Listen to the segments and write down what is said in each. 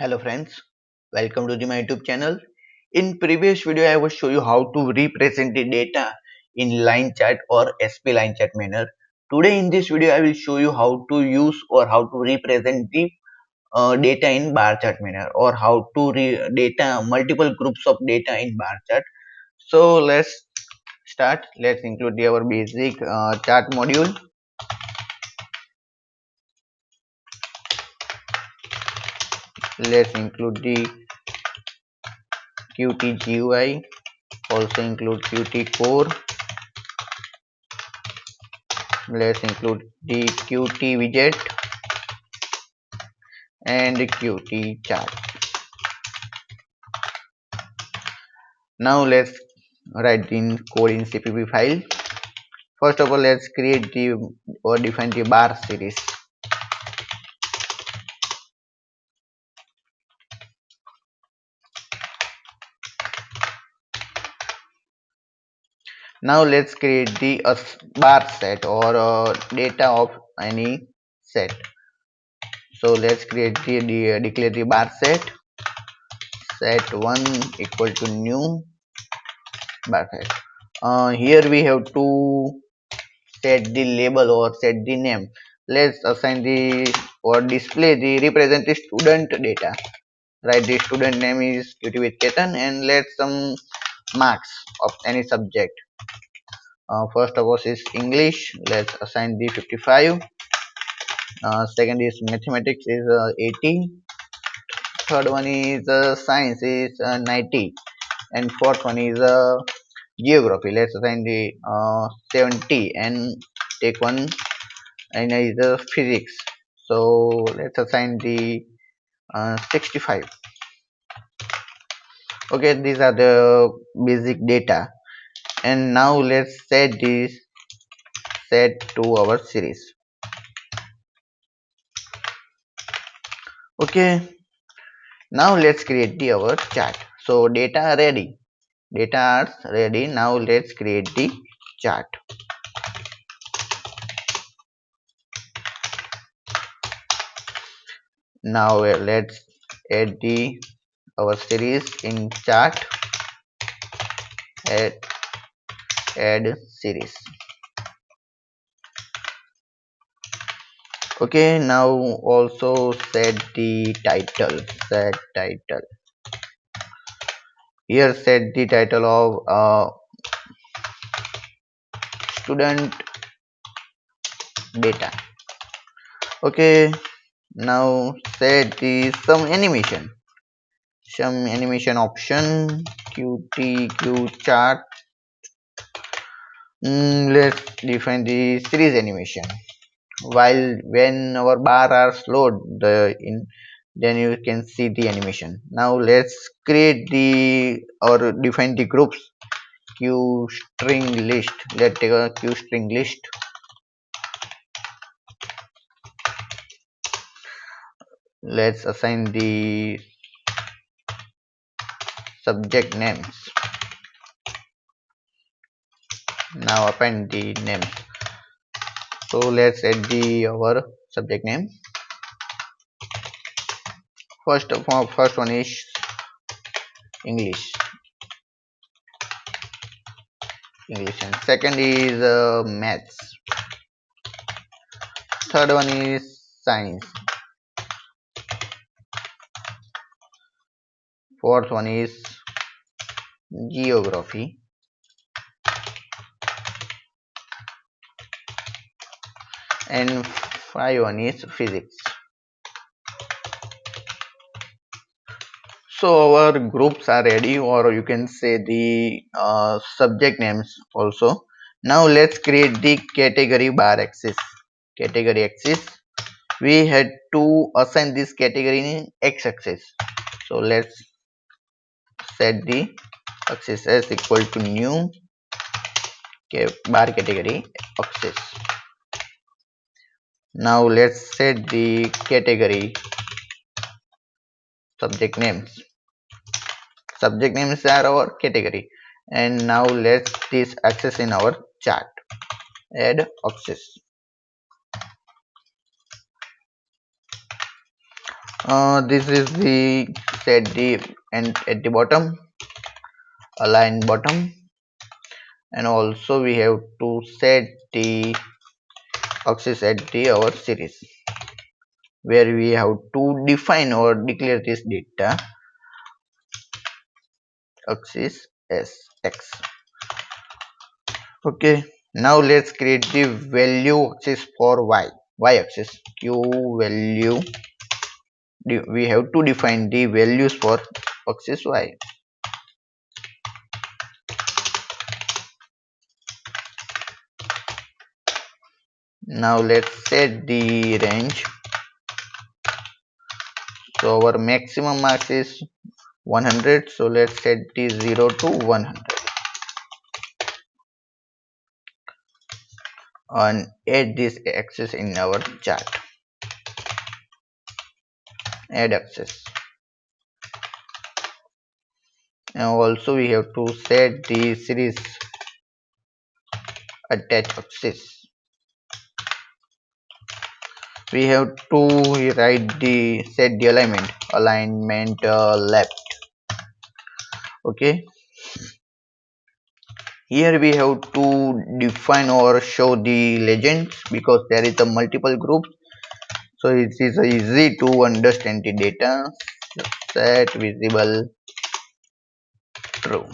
Hello friends, welcome to my YouTube channel. In previous video I will show you how to represent the data in line chart or SP line chart manner. Today in this video I will show you how to use or how to represent the data in bar chart manner or how to data multiple groups of data in bar chart. So let's start. Let's include our basic chart module. Let's include the Qt GUI, also include Qt core. Let's include the Qt widget and the Qt chart. Now let's write in code in CPP file. First of all, let's create the or define the bar series. Now let's create the bar set or data of any set. So let's create the declare the bar set1 equal to new bar set. Here we have to set the label or set the name. Let's assign the or display the represent the student data. Write the student name is Qt with Ketan and let some marks of any subject. First of all is English. Let's assign the 55. Second is mathematics is 80. Third one is science is 90. And fourth one is geography. Let's assign the 70 and take one and is physics. So let's assign the 65. Okay, these are the basic data, and now let's set this set to our series. Okay, now let's create our chart. So data ready, data are ready. Now let's create the chart. Now let's add the our series in chart. Add series. Okay, now also set the title. Set title. Here set the title of student data. Okay, now set the some animation option. Qt q chart. Let's define the series animation. While when our bar are slowed, then you can see the animation. Now let's create the or define the groups. Q string list. Let's take a Q string list. Let's assign the subject names. Now append the names. So let's add the our subject name. First one is English. And second is maths. Third one is science. Fourth one is geography. And five one is physics. So our groups are ready, or you can say the subject names also. Now let's create the category bar axis. Category axis. We had to assign this category in x-axis. So let's set the axis as equal to new bar category axis. Now let's set the category subject names. Subject names are our category, and now let's this axis in our chart. Add axis. This is the set the and at the bottom, align bottom, and also we have to set the axis at the our series, where we have to define or declare this data axis as x. Okay, now let's create the value axis for y axis. Q value, we have to define the values for axis y. Now let's set the range. So our maximum max is 100, so let's set the 0 to 100 and add this axis in our chart. Add axis, and also we have to set the series attach axis. We have to write the set the alignment left. Okay, here we have to define or show the legends, because there is a multiple groups, so it is easy to understand the data. Set visible true,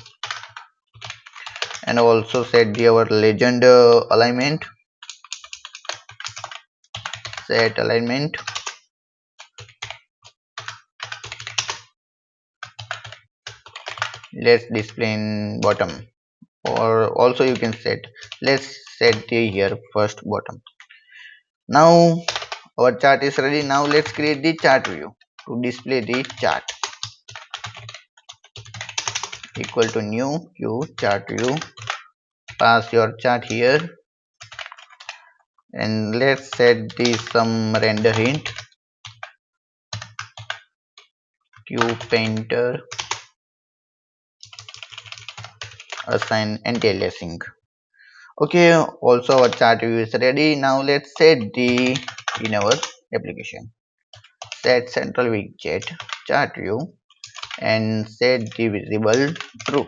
and also set the our legend alignment. Set alignment, let's display in bottom, or also you can set, let's set the here first bottom. Now our chart is ready. Now let's create the chart view. To display the chart, equal to new q chart view, pass your chart here, and let's set the some render hint. Q painter, assign anti-aliasing. Okay, also our chart view is ready. Now let's set the in our application. Set central widget chart view and set the visible true.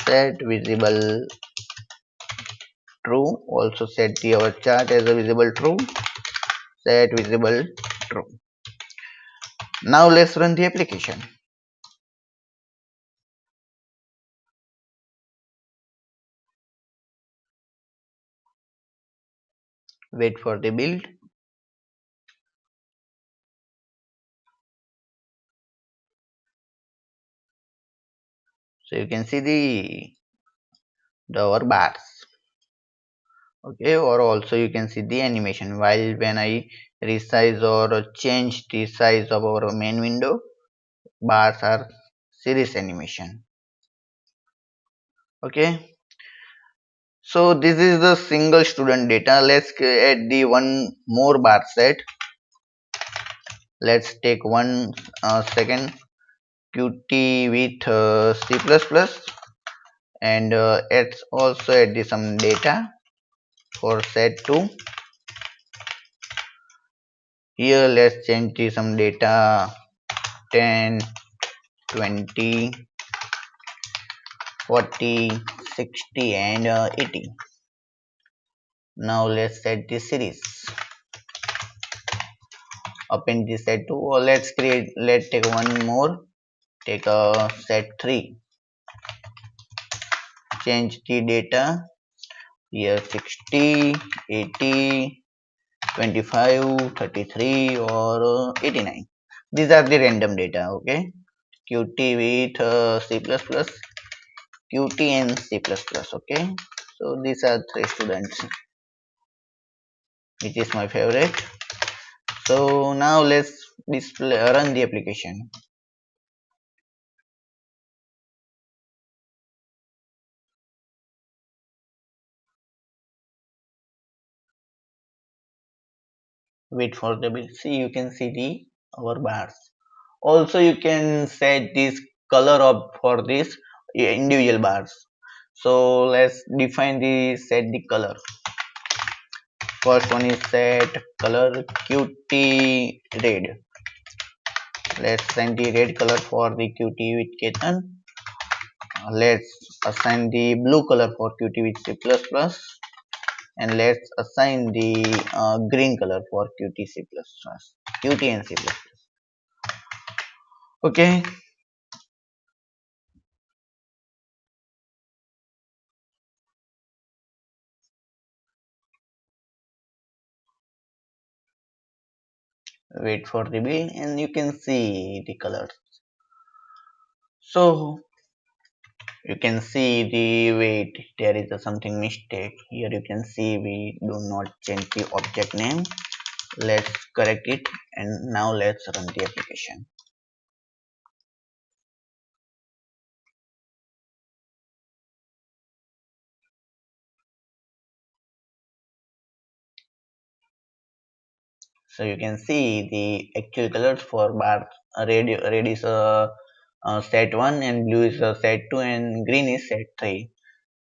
Set visible true, also set the our chart as a visible true. Set visible true. Now let's run the application. Wait for the build. So you can see the our bars. Okay, or also you can see the animation, while when I resize or change the size of our main window, bars are series animation. Okay, so this is the single student data. Let's add the one more bar set. Let's take one second. Qt with C++, and let's also add the some data for set 2. Here let's change the some data 10, 20, 40, 60, and 80. Now let's set the series. Append the set 2, or let's take one more. Take a set 3. Change the data here 60, 80, 25, 33, or 89. These are the random data. Okay, Qt with C++, Qt and C++. Okay, so these are 3 students, which is my favorite. So now let's display run the application. Wait for the build. See, you can see the our bars. Also you can set this color of for this individual bars. So let's define the set the color. First one is set color Qt red. Let's assign the red color for the qt with Ketan. Let's assign the blue color for qt with C++, and let's assign the green color for qt C++, qt and C++. Okay, wait for the bill and you can see the colors. So you can see the wait, there is a something mistake here. You can see we do not change the object name. Let's correct it, and now let's run the application. So you can see the actual colors for bar. Red is set 1 and blue is set 2 and green is set 3.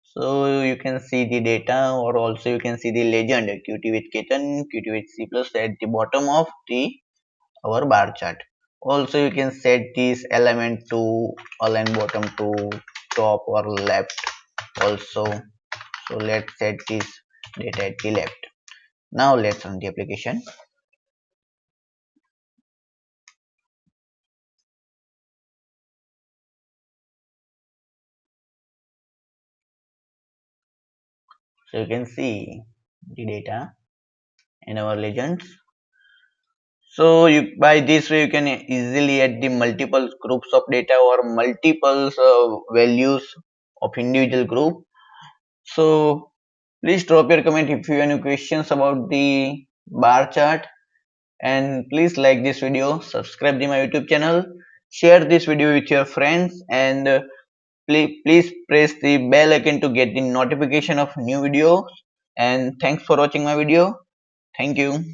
So you can see the data, or also you can see the legend qt with Ketan, qt with C++ at the bottom of the our bar chart. Also you can set this element to align bottom to top or left also. So let's set this data at the left. Now let's run the application. So you can see the data in our legends. So you, by this way you can easily add the multiple groups of data or multiple values of individual group. So please drop your comment if you have any questions about the bar chart, and please like this video, subscribe to my YouTube channel, share this video with your friends, and please press the bell icon to get the notification of new videos. And thanks for watching my video. Thank you.